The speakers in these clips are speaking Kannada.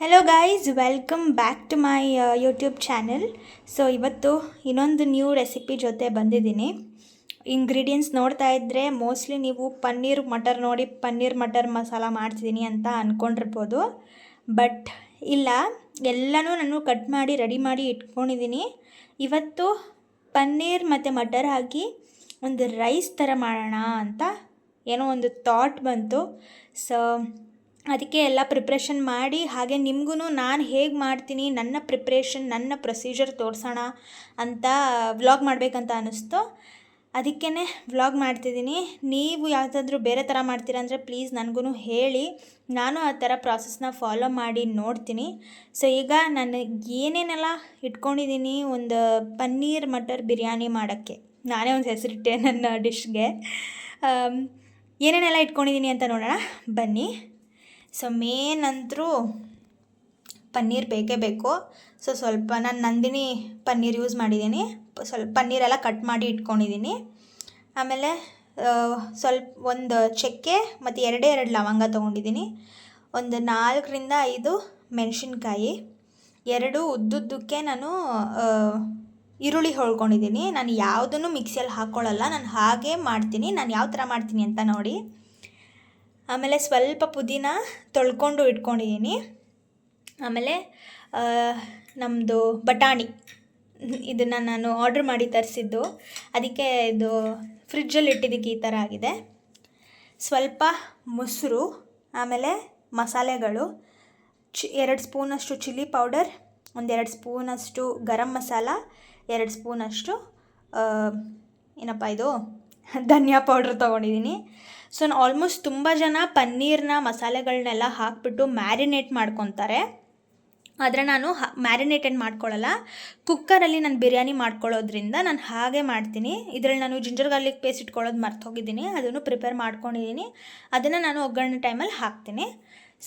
Hello guys, welcome back to my YouTube channel. So ಇವತ್ತು ಇನ್ನೊಂದು ನ್ಯೂ ರೆಸಿಪಿ ಜೊತೆ ಬಂದಿದ್ದೀನಿ. ಇಂಗ್ರೀಡಿಯೆಂಟ್ಸ್ ನೋಡ್ತಾ ಇದ್ದರೆ ಮೋಸ್ಟ್ಲಿ ನೀವು ಪನ್ನೀರ್ ಮಟರ್ ನೋಡಿ ಪನ್ನೀರ್ ಮಟರ್ ಮಸಾಲ ಮಾಡ್ತಿದ್ದೀನಿ ಅಂತ ಅಂದ್ಕೊಂಡಿರ್ಬೋದು. ಬಟ್ ಇಲ್ಲ, ಎಲ್ಲನೂ ನಾನು ಕಟ್ ಮಾಡಿ ರೆಡಿ ಮಾಡಿ ಇಟ್ಕೊಂಡಿದ್ದೀನಿ. ಇವತ್ತು ಪನ್ನೀರ್ ಮತ್ತು ಮಟರ್ ಹಾಕಿ ಒಂದು ರೈಸ್ ಥರ ಮಾಡೋಣ ಅಂತ ಏನೋ ಒಂದು ಥಾಟ್ ಬಂತು. ಸೊ ಅದಕ್ಕೆ ಎಲ್ಲ ಪ್ರಿಪ್ರೇಷನ್ ಮಾಡಿ ಹಾಗೆ ನಿಮಗೂ ನಾನು ಹೇಗೆ ಮಾಡ್ತೀನಿ, ನನ್ನ ಪ್ರಿಪ್ರೇಷನ್, ನನ್ನ ಪ್ರೊಸೀಜರ್ ತೋರಿಸೋಣ ಅಂತ ವ್ಲಾಗ್ ಮಾಡಬೇಕಂತ ಅನ್ನಿಸ್ತು. ಅದಕ್ಕೇ ವ್ಲಾಗ್ ಮಾಡ್ತಿದ್ದೀನಿ. ನೀವು ಯಾವುದಾದ್ರೂ ಬೇರೆ ಥರ ಮಾಡ್ತೀರಾ ಅಂದರೆ ಪ್ಲೀಸ್ ನನಗೂ ಹೇಳಿ, ನಾನು ಆ ಥರ ಪ್ರಾಸೆಸ್ನ ಫಾಲೋ ಮಾಡಿ ನೋಡ್ತೀನಿ. ಸೊ ಈಗ ನಾನು ಏನೇನೆಲ್ಲ ಇಟ್ಕೊಂಡಿದ್ದೀನಿ ಒಂದು ಪನ್ನೀರ್ ಮಟರ್ ಬಿರಿಯಾನಿ ಮಾಡೋಕ್ಕೆ, ನಾನೇ ಒಂದು ಹೆಸರಿಟ್ಟೆ ನನ್ನ ಡಿಶ್ಗೆ. ಏನೇನೆಲ್ಲ ಇಟ್ಕೊಂಡಿದ್ದೀನಿ ಅಂತ ನೋಡೋಣ ಬನ್ನಿ. ಸೊ ಮೇನ್ ಅಂತರೂ ಪನ್ನೀರ್ ಬೇಕೇ ಬೇಕು. ಸೊ ಸ್ವಲ್ಪ ನಾನು ನಂದಿನಿ ಪನ್ನೀರ್ ಯೂಸ್ ಮಾಡಿದ್ದೀನಿ. ಸ್ವಲ್ಪ ಪನ್ನೀರೆಲ್ಲ ಕಟ್ ಮಾಡಿ ಇಟ್ಕೊಂಡಿದ್ದೀನಿ. ಆಮೇಲೆ ಒಂದು ಚಕ್ಕೆ ಮತ್ತು ಎರಡು ಲವಂಗ ತೊಗೊಂಡಿದ್ದೀನಿ. ಒಂದು 4-5 ಮೆಣಸಿನ್ಕಾಯಿ, 2 ಉದ್ದುದ್ದಕ್ಕೆ ನಾನು ಈರುಳ್ಳಿ ಹೊಳ್ಕೊಂಡಿದ್ದೀನಿ. ನಾನು ಯಾವುದನ್ನು ಮಿಕ್ಸಿಯಲ್ಲಿ ಹಾಕ್ಕೊಳ್ಳಲ್ಲ, ನಾನು ಹಾಗೇ ಮಾಡ್ತೀನಿ. ನಾನು ಯಾವ ಥರ ಮಾಡ್ತೀನಿ ಅಂತ ನೋಡಿ. ಆಮೇಲೆ ಸ್ವಲ್ಪ ಪುದೀನ ತೊಳ್ಕೊಂಡು ಇಟ್ಕೊಂಡಿದ್ದೀನಿ. ಆಮೇಲೆ ನಮ್ಮದು ಬಟಾಣಿ, ಇದನ್ನು ನಾನು ಆರ್ಡ್ರ್ ಮಾಡಿ ತರಿಸಿದ್ದು, ಅದಕ್ಕೆ ಇದು ಫ್ರಿಜ್ಜಲ್ಲಿ ಇಟ್ಟಿದ್ದಕ್ಕೆ ಈ ಥರ ಆಗಿದೆ. ಸ್ವಲ್ಪ ಮೊಸರು, ಆಮೇಲೆ ಮಸಾಲೆಗಳು 2 ಸ್ಪೂನಷ್ಟು ಚಿಲ್ಲಿ ಪೌಡರ್, 1-2 ಸ್ಪೂನಷ್ಟು ಗರಂ ಮಸಾಲ, 2 ಸ್ಪೂನಷ್ಟು ಏನಪ್ಪ ಇದು ಧನಿಯಾ ಪೌಡ್ರ್ ತೊಗೊಂಡಿದ್ದೀನಿ. ಸೊ ಆಲ್ಮೋಸ್ಟ್ ತುಂಬ ಜನ ಪನ್ನೀರ್ನ ಮಸಾಲೆಗಳನ್ನೆಲ್ಲ ಹಾಕಿಬಿಟ್ಟು ಮ್ಯಾರಿನೇಟ್ ಮಾಡ್ಕೊತಾರೆ. ಆದರೆ ನಾನು ಮ್ಯಾರಿನೇಟೆಡ್ ಮಾಡ್ಕೊಳ್ಳಲ್ಲ. ಕುಕ್ಕರಲ್ಲಿ ನಾನು ಬಿರಿಯಾನಿ ಮಾಡ್ಕೊಳ್ಳೋದ್ರಿಂದ ನಾನು ಹಾಗೆ ಮಾಡ್ತೀನಿ. ಇದರಲ್ಲಿ ನಾನು ಜಿಂಜರ್ ಗಾರ್ಲಿಕ್ ಪೇಸ್ಟ್ ಇಟ್ಕೊಳ್ಳೋದು ಮರ್ತು ಹೋಗಿದ್ದೀನಿ, ಅದನ್ನು ಪ್ರಿಪೇರ್ ಮಾಡ್ಕೊಂಡಿದ್ದೀನಿ. ಅದನ್ನು ನಾನು ಒಗ್ಗರಣೆ ಟೈಮಲ್ಲಿ ಹಾಕ್ತೀನಿ.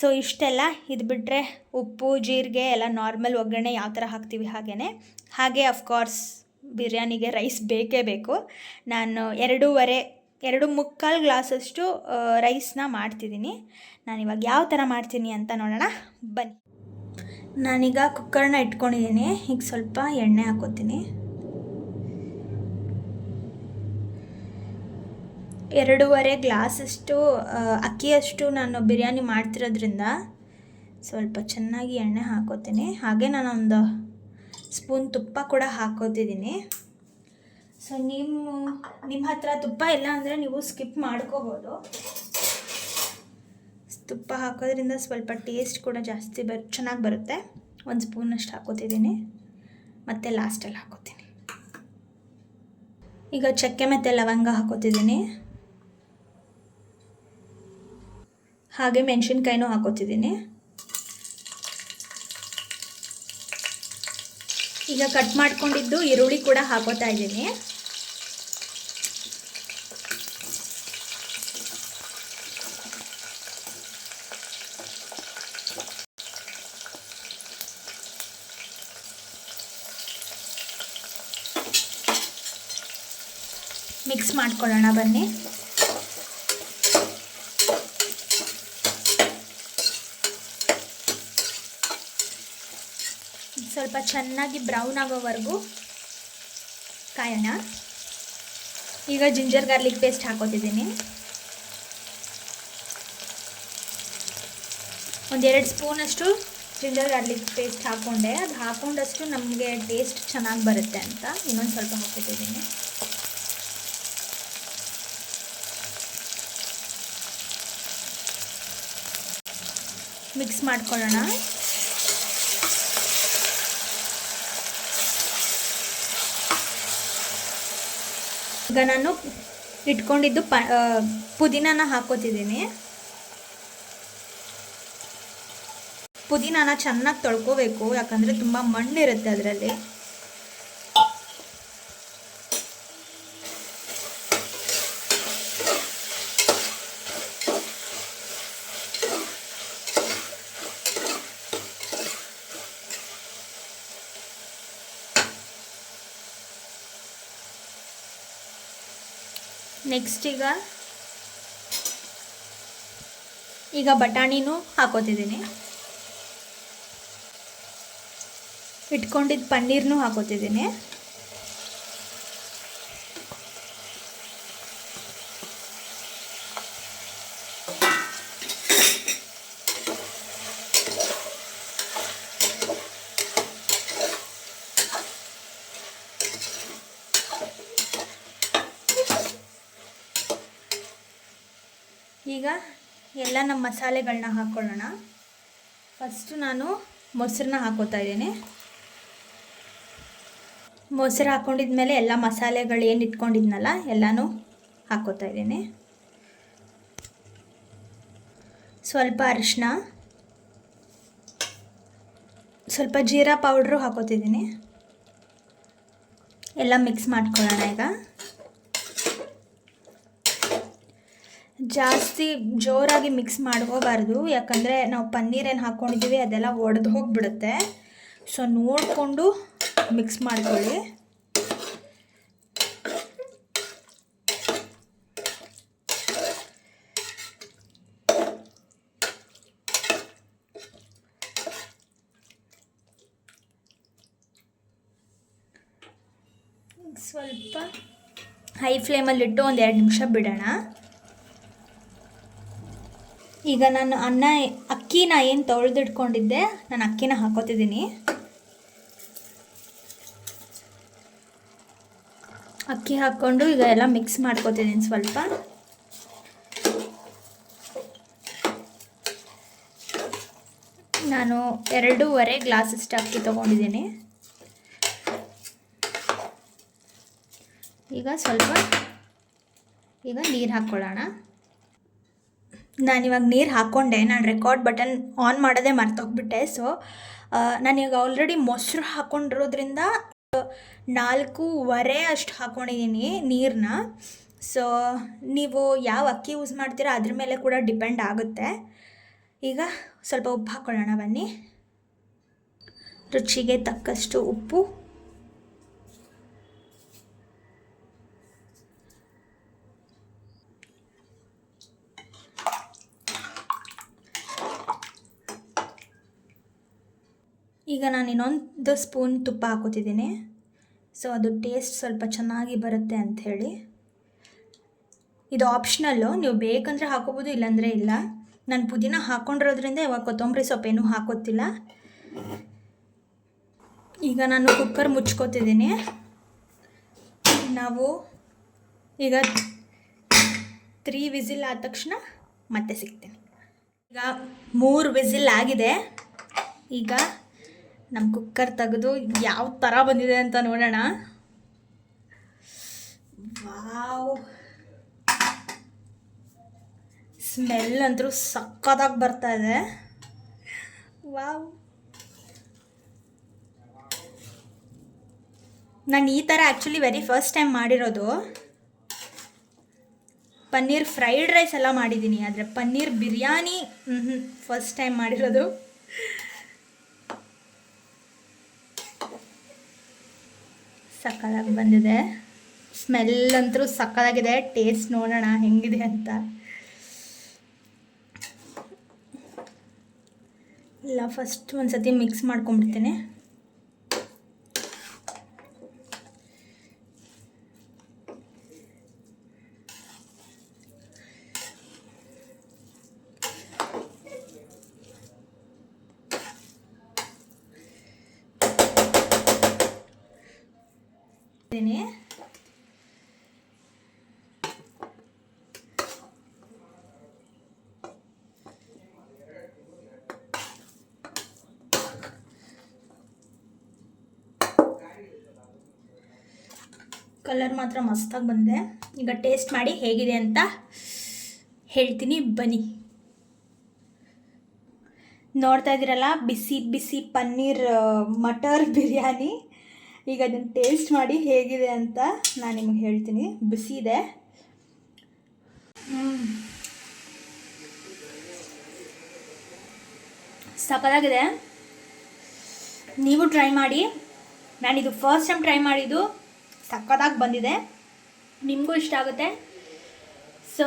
ಸೊ ಇಷ್ಟೆಲ್ಲ. ಇದು ಬಿಟ್ಟರೆ ಉಪ್ಪು, ಜೀರಿಗೆ ಎಲ್ಲ ನಾರ್ಮಲ್ ಒಗ್ಗರಣೆ ಯಾವ ಥರ ಹಾಕ್ತೀವಿ ಹಾಗೆ ಅಫ್ಕೋರ್ಸ್ ಬಿರಿಯಾನಿಗೆ ರೈಸ್ ಬೇಕೇ ಬೇಕು. ನಾನು 2.25 ಗ್ಲಾಸಷ್ಟು ರೈಸ್ನ ಮಾಡ್ತಿದ್ದೀನಿ. ನಾನಿವಾಗ ಯಾವ ಥರ ಮಾಡ್ತೀನಿ ಅಂತ ನೋಡೋಣ ಬನ್ನಿ. ನಾನೀಗ ಕುಕ್ಕರ್ನ ಇಟ್ಕೊಂಡಿದ್ದೀನಿ. ಈಗ ಸ್ವಲ್ಪ ಎಣ್ಣೆ ಹಾಕೋತೀನಿ. 2.5 ಗ್ಲಾಸಷ್ಟು ಅಕ್ಕಿಯಷ್ಟು ನಾನು ಬಿರಿಯಾನಿ ಮಾಡ್ತಿರೋದ್ರಿಂದ ಸ್ವಲ್ಪ ಚೆನ್ನಾಗಿ ಎಣ್ಣೆ ಹಾಕೋತೀನಿ. ಹಾಗೆ ನಾನೊಂದು ಸ್ಪೂನ್ ತುಪ್ಪ ಕೂಡ ಹಾಕೋತಿದ್ದೀನಿ. ಸೊ ನಿಮ್ಮ ಹತ್ರ ತುಪ್ಪ ಇಲ್ಲ ಅಂದರೆ ನೀವು ಸ್ಕಿಪ್ ಮಾಡ್ಕೋಬೋದು. ತುಪ್ಪ ಹಾಕೋದ್ರಿಂದ ಸ್ವಲ್ಪ ಟೇಸ್ಟ್ ಕೂಡ ಜಾಸ್ತಿ ಚೆನ್ನಾಗಿ ಬರುತ್ತೆ. 1 ಸ್ಪೂನಷ್ಟು ಹಾಕೋತಿದ್ದೀನಿ, ಮತ್ತು ಲಾಸ್ಟಲ್ಲಿ ಹಾಕೋತೀನಿ. ಈಗ ಚಕ್ಕೆ ಮತ್ತು ಲವಂಗ ಹಾಕೋತಿದ್ದೀನಿ. ಹಾಗೆ ಮೆಣಸಿನ್ಕಾಯಿನೂ ಹಾಕೋತಿದ್ದೀನಿ. ಈಗ ಕಟ್ ಮಾಡ್ಕೊಂಡಿದ್ದು ಈರುಳ್ಳಿ ಕೂಡ ಹಾಕೋತಾ ಇದ್ದೀನಿ. ಮಿಕ್ಸ್ ಮಾಡ್ಕೊಳ್ಳೋಣ ಬನ್ನಿ. ಸ್ವಲ್ಪ ಚೆನ್ನಾಗಿ ಬ್ರೌನ್ ಆಗೋವರೆಗೂ ಕಾಯೋಣ. ಈಗ ಜಿಂಜರ್ ಗಾರ್ಲಿಕ್ ಪೇಸ್ಟ್ ಹಾಕೋತಿದ್ದೀನಿ. 1-2 ಸ್ಪೂನಷ್ಟು ಜಿಂಜರ್ ಗಾರ್ಲಿಕ್ ಪೇಸ್ಟ್ ಹಾಕ್ಕೊಂಡೆ. ಅದು ಹಾಕ್ಕೊಂಡಷ್ಟು ನಮಗೆ ಟೇಸ್ಟ್ ಚೆನ್ನಾಗಿ ಬರುತ್ತೆ ಅಂತ ಇನ್ನೊಂದು ಸ್ವಲ್ಪ ಹಾಕೋತಿದ್ದೀನಿ. ಮಿಕ್ಸ್ ಮಾಡ್ಕೊಳ್ಳೋಣ. ಈಗ ನಾನು ಇಟ್ಕೊಂಡಿದ್ದು ಪುದೀನಾನ ಹಾಕೋತಿದ್ದೀನಿ. ಪುದೀನಾನ ಚೆನ್ನಾಗಿ ತೊಳ್ಕೋಬೇಕು, ಯಾಕಂದರೆ ತುಂಬ ಮಣ್ಣಿರುತ್ತೆ ಅದರಲ್ಲಿ. ನೆಕ್ಸ್ಟ್ ಈಗ ಬಟಾಣಿನೂ ಹಾಕೋತಿದ್ದೀನಿ. ಇಟ್ಕೊಂಡಿದ್ದ ಪನ್ನೀರ್ನೂ ಹಾಕೋತಿದ್ದೀನಿ. ಈಗ ಎಲ್ಲ ನಮ್ಮ ಮಸಾಲೆಗಳನ್ನ ಹಾಕ್ಕೊಳ್ಳೋಣ. ಫಸ್ಟು ನಾನು ಮೊಸರನ್ನ ಹಾಕೋತಾ ಇದ್ದೀನಿ. ಮೊಸರು ಹಾಕ್ಕೊಂಡಿದ್ಮೇಲೆ ಎಲ್ಲ ಮಸಾಲೆಗಳು ಏನು ಇಟ್ಕೊಂಡಿದ್ನಲ್ಲ ಎಲ್ಲನೂ ಹಾಕೋತಾ ಇದ್ದೀನಿ. ಸ್ವಲ್ಪ ಅರಿಶಿನ, ಸ್ವಲ್ಪ ಜೀರಾ ಪೌಡ್ರು ಹಾಕೋತಿದ್ದೀನಿ. ಎಲ್ಲ ಮಿಕ್ಸ್ ಮಾಡ್ಕೊಳ್ಳೋಣ. ಈಗ ಜಾಸ್ತಿ ಜೋರಾಗಿ ಮಿಕ್ಸ್ ಮಾಡ್ಕೋಬಾರ್ದು, ಯಾಕಂದರೆ ನಾವು ಪನ್ನೀರೇನು ಹಾಕ್ಕೊಂಡಿದ್ದೀವಿ ಅದೆಲ್ಲ ಒಡೆದು ಹೋಗಿಬಿಡುತ್ತೆ. ಸೊ ನೋಡಿಕೊಂಡು ಮಿಕ್ಸ್ ಮಾಡ್ಕೊಳ್ಳಿ. ಸ್ವಲ್ಪ ಹೈ ಫ್ಲೇಮಲ್ಲಿಟ್ಟು ಒಂದು 2 ನಿಮಿಷ ಬಿಡೋಣ. ಈಗ ನಾನು ಅಕ್ಕಿನ ಏನು ತೊಳೆದಿಟ್ಕೊಂಡಿದ್ದೆ, ನಾನು ಅಕ್ಕಿನ ಹಾಕೋತಿದ್ದೀನಿ. ಅಕ್ಕಿ ಹಾಕ್ಕೊಂಡು ಈಗ ಎಲ್ಲ ಮಿಕ್ಸ್ ಮಾಡ್ಕೋತಿದ್ದೀನಿ. ಸ್ವಲ್ಪ ನಾನು 2.5 ಗ್ಲಾಸಷ್ಟು ಅಕ್ಕಿ ತೊಗೊಂಡಿದ್ದೀನಿ. ಈಗ ನೀರು ಹಾಕ್ಕೊಳ್ಳೋಣ. ನಾನಿವಾಗ ನೀರು ಹಾಕ್ಕೊಂಡೆ. ನಾನು ರೆಕಾರ್ಡ್ ಬಟನ್ ಆನ್ ಮಾಡೋದೇ ಮರ್ತೋಗ್ಬಿಟ್ಟೆ. ಸೊ ನಾನೀಗ ಆಲ್ರೆಡಿ ಮೊಸರು ಹಾಕ್ಕೊಂಡಿರೋದ್ರಿಂದ 4.5 ಅಷ್ಟು ಹಾಕ್ಕೊಂಡಿದ್ದೀನಿ ನೀರನ್ನ. ಸೊ ನೀವು ಯಾವ ಅಕ್ಕಿ ಯೂಸ್ ಮಾಡ್ತೀರಾ ಅದ್ರ ಮೇಲೆ ಕೂಡ ಡಿಪೆಂಡ್ ಆಗುತ್ತೆ. ಈಗ ಸ್ವಲ್ಪ ಉಪ್ಪು ಹಾಕ್ಕೊಳ್ಳೋಣ ಬನ್ನಿ. ರುಚಿಗೆ ತಕ್ಕಷ್ಟು ಉಪ್ಪು, ಈಗ ನಾನು ಇನ್ನೊಂದು ಸ್ಪೂನ್ ತುಪ್ಪ ಹಾಕೋತಿದ್ದೀನಿ. ಸೊ ಅದು ಟೇಸ್ಟ್ ಸ್ವಲ್ಪ ಚೆನ್ನಾಗಿ ಬರುತ್ತೆ ಅಂಥೇಳಿ. ಇದು ಆಪ್ಷನಲ್ಲು, ನೀವು ಬೇಕಂದರೆ ಹಾಕೋಬೋದು, ಇಲ್ಲಾಂದರೆ ಇಲ್ಲ. ನಾನು ಪುದೀನ ಹಾಕ್ಕೊಂಡಿರೋದ್ರಿಂದ ಇವಾಗ ಕೊತ್ತಂಬರಿ ಸೊಪ್ಪೇನು ಹಾಕೋತಿಲ್ಲ. ಈಗ ನಾನು ಕುಕ್ಕರ್ ಮುಚ್ಕೋತಿದ್ದೀನಿ. ನಾವು ಈಗ 3 ವಿಸಿಲ್ ಆದ ತಕ್ಷಣ ಮತ್ತೆ ಸಿಗ್ತೀನಿ. ಈಗ 3 ವಿಸಿಲ್ ಆಗಿದೆ. ಈಗ ನಮ್ಮ ಕುಕ್ಕರ್ ತೆಗೆದು ಯಾವ ಥರ ಬಂದಿದೆ ಅಂತ ನೋಡೋಣ. ವಾವ್, ಸ್ಮೆಲ್ ಅಂತೂ ಸಕ್ಕತ್ತಾಗಿ ಬರ್ತಾ ಇದೆ. ವಾವ್, ನಾನು ಈ ಥರ ಆ್ಯಕ್ಚುಲಿ ವೆರಿ ಫಸ್ಟ್ ಟೈಮ್ ಮಾಡಿರೋದು. ಪನ್ನೀರ್ ಫ್ರೈಡ್ ರೈಸ್ ಎಲ್ಲ ಮಾಡಿದ್ದೀನಿ, ಆದರೆ ಪನ್ನೀರ್ ಬಿರಿಯಾನಿ ಫಸ್ಟ್ ಟೈಮ್ ಮಾಡಿರೋದು. ಸಕ್ಕತ್ತಾಗಿ ಬಂದಿದೆ. ಸ್ಮೆಲ್ ಅಂತೂ ಸಕ್ಕತ್ತಾಗಿದೆ. ಟೇಸ್ಟ್ ನೋಡೋಣ ಹೆಂಗಿದೆ ಅಂತ. ಇಲ್ಲ, ಫಸ್ಟ್ ಒಂದು ಸತಿ ಮಿಕ್ಸ್ ಮಾಡ್ಕೊಂಡ್ಬಿಡ್ತೀನಿ. ಕಲರ್ ಮಾತ್ರ ಮಸ್ತಾಗಿ ಬಂದಿದೆ. ಈಗ ಟೇಸ್ಟ್ ಮಾಡಿ ಹೇಗಿದೆ ಅಂತ ಹೇಳ್ತೀನಿ ಬನ್ನಿ. ನೋಡ್ತಾ ಇದ್ದೀರಲ್ಲ, ಬಿಸಿ ಬಿಸಿ ಪನ್ನೀರ್ ಮಟರ್ ಬಿರಿಯಾನಿ. ಈಗ ಅದನ್ನು ಟೇಸ್ಟ್ ಮಾಡಿ ಹೇಗಿದೆ ಅಂತ ನಾನು ನಿಮಗೆ ಹೇಳ್ತೀನಿ. ಬಿಸಿ ಇದೆ. ಸಕ್ಕತ್ತಾಗಿದೆ. ನೀವು ಟ್ರೈ ಮಾಡಿ. ನಾನಿದು ಫಸ್ಟ್ ಟೈಮ್ ಟ್ರೈ ಮಾಡಿದ್ದು. ಸಕ್ಕತ್ತಾಗಿ ಬಂದಿದೆ. ನಿಮಗೂ ಇಷ್ಟ ಆಗುತ್ತೆ. ಸೊ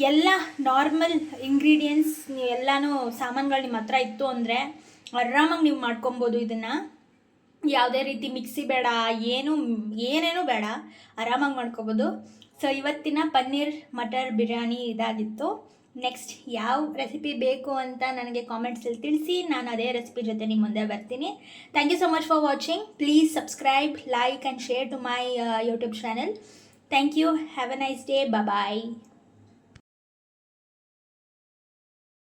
ಎಲ್ಲ ನಾರ್ಮಲ್ ಇಂಗ್ರೀಡಿಯೆಂಟ್ಸ್ ಎಲ್ಲನೂ ಸಾಮಾನುಗಳು ನಿಮ್ಮ ಹತ್ರ ಇತ್ತು ಅಂದರೆ ಆರಾಮಾಗಿ ನೀವು ಮಾಡ್ಕೊಬೋದು ಇದನ್ನು. ಯಾವುದೇ ರೀತಿ ಮಿಕ್ಸಿ ಬೇಡ, ಏನೇನೂ ಬೇಡ, ಆರಾಮಾಗಿ ಮಾಡ್ಕೋಬೋದು. ಸೊ ಇವತ್ತಿನ ಪನ್ನೀರ್ ಮಟರ್ ಬಿರಿಯಾನಿ ಇದಾಗಿತ್ತು. ನೆಕ್ಸ್ಟ್ ಯಾವ ರೆಸಿಪಿ ಬೇಕು ಅಂತ ನನಗೆ ಕಾಮೆಂಟ್ಸಲ್ಲಿ ತಿಳಿಸಿ, ನಾನು ಅದೇ ರೆಸಿಪಿ ಜೊತೆ ನಿಮ್ಮ ಮುಂದೆ ಬರ್ತೀನಿ. Thank you so much for watching. Please subscribe, like and share to my YouTube channel. Thank you. Have a nice day. Bye.